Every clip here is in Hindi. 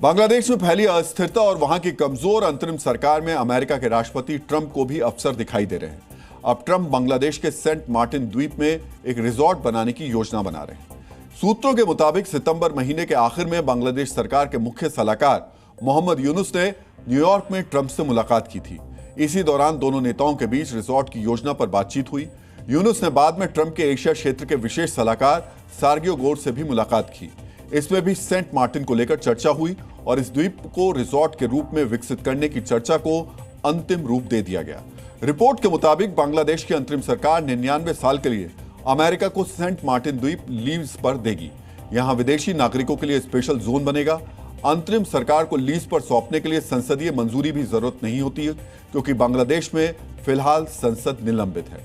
बांग्लादेश में फैली अस्थिरता और वहां की कमजोर अंतरिम सरकार में अमेरिका के राष्ट्रपति ट्रंप को भी अवसर दिखाई दे रहे हैं। अब ट्रंप बांग्लादेश के सेंट मार्टिन द्वीप में एक रिजॉर्ट बनाने की योजना बना रहे हैं। सूत्रों के मुताबिक सितंबर महीने के आखिर में बांग्लादेश सरकार के मुख्य सलाहकार मोहम्मद यूनुस ने न्यूयॉर्क में ट्रंप से मुलाकात की थी। इसी दौरान दोनों नेताओं के बीच रिजॉर्ट की योजना पर बातचीत हुई। यूनुस ने बाद में ट्रंप के एशिया क्षेत्र के विशेष सलाहकार सार्गियो गोर से भी मुलाकात की। इसमें भी सेंट मार्टिन को लेकर चर्चा हुई और इस द्वीप को रिजॉर्ट के रूप में विकसित करने की चर्चा को अंतिम रूप दे दिया गया। रिपोर्ट के मुताबिक बांग्लादेश की अंतरिम सरकार 99 साल के लिए अमेरिका को सेंट मार्टिन द्वीप लीज पर देगी। यहां विदेशी नागरिकों के लिए स्पेशल जोन बनेगा। अंतरिम सरकार को लीज पर सौंपने के लिए संसदीय मंजूरी भी जरूरत नहीं होती है, क्योंकि बांग्लादेश में फिलहाल संसद निलंबित है।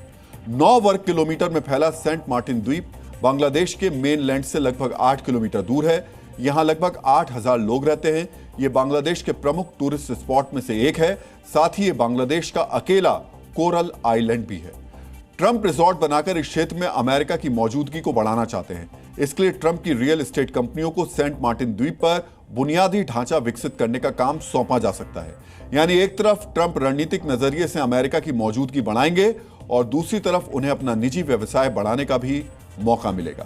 9 वर्ग किलोमीटर में फैला सेंट मार्टिन द्वीप बांग्लादेश के मेनलैंड से लगभग 8 किलोमीटर दूर है। यहां लगभग 8,000 लोग रहते हैं। यह बांग्लादेश के प्रमुख टूरिस्ट स्पॉट में से एक है। साथ ही ये बांग्लादेश का अकेला कोरल आइलैंड भी है। ट्रंप रिजॉर्ट बनाकर इस क्षेत्र में अमेरिका की मौजूदगी को बढ़ाना चाहते हैं। इसके लिए ट्रंप की रियल एस्टेट कंपनियों को सेंट मार्टिन द्वीप पर बुनियादी ढांचा विकसित करने का काम सौंपा जा सकता है। यानी एक तरफ ट्रंप रणनीतिक नजरिए से अमेरिका की मौजूदगी बढ़ाएंगे और दूसरी तरफ उन्हें अपना निजी व्यवसाय बढ़ाने का भी मौका मिलेगा।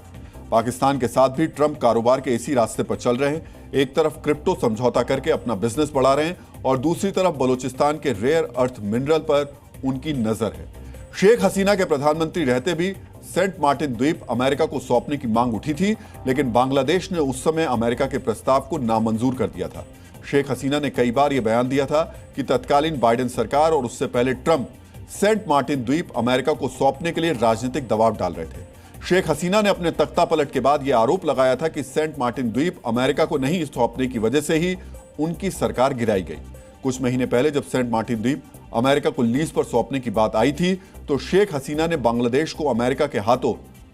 पाकिस्तान के साथ भी ट्रंप कारोबार के इसी रास्ते पर चल रहे हैं। एक तरफ क्रिप्टो समझौता करके अपना बिजनेस बढ़ा रहे हैं और दूसरी तरफ बलूचिस्तान के रेयर अर्थ मिनरल पर उनकी नजर है। शेख हसीना के प्रधानमंत्री रहते भी सेंट मार्टिन द्वीप अमेरिका को सौंपने की मांग उठी थी, लेकिन बांग्लादेश ने उस समय अमेरिका के प्रस्ताव को नामंजूर कर दिया था। शेख हसीना ने कई बार यह बयान दिया था कि तत्कालीन बाइडेन सरकार और उससे पहले ट्रंप सेंट मार्टिन द्वीप अमेरिका को सौंपने के लिए राजनीतिक दबाव डाल रहे थे। शेख हसीना ने अपने तख्ता पलट के बाद यह आरोप लगाया था कि सेंट मार्टिन द्वीप अमेरिका को नहीं सौंपने की वजह से ही उनकी सरकार गिराई गई। कुछ महीने पहले जब सेंट मार्टिन द्वीप अमेरिका को लीज पर सौंपने की बात आई थी, तो शेख हसीना ने बांग्लादेश को अमेरिका के हाथों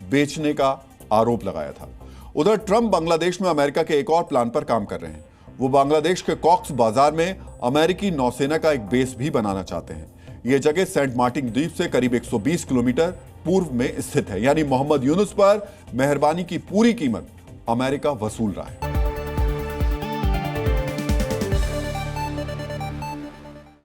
बेचने का आरोप लगाया था। उधर ट्रंप बांग्लादेश में अमेरिका के एक और प्लान पर काम कर रहे हैं। वो बांग्लादेश के कॉक्स बाजार में अमेरिकी नौसेना का एक बेस भी बनाना चाहते हैं। यह जगह सेंट मार्टिन द्वीप से करीब 120 किलोमीटर पूर्व में स्थित है। यानी मोहम्मद यूनुस पर मेहरबानी की पूरी कीमत अमेरिका वसूल रहा है।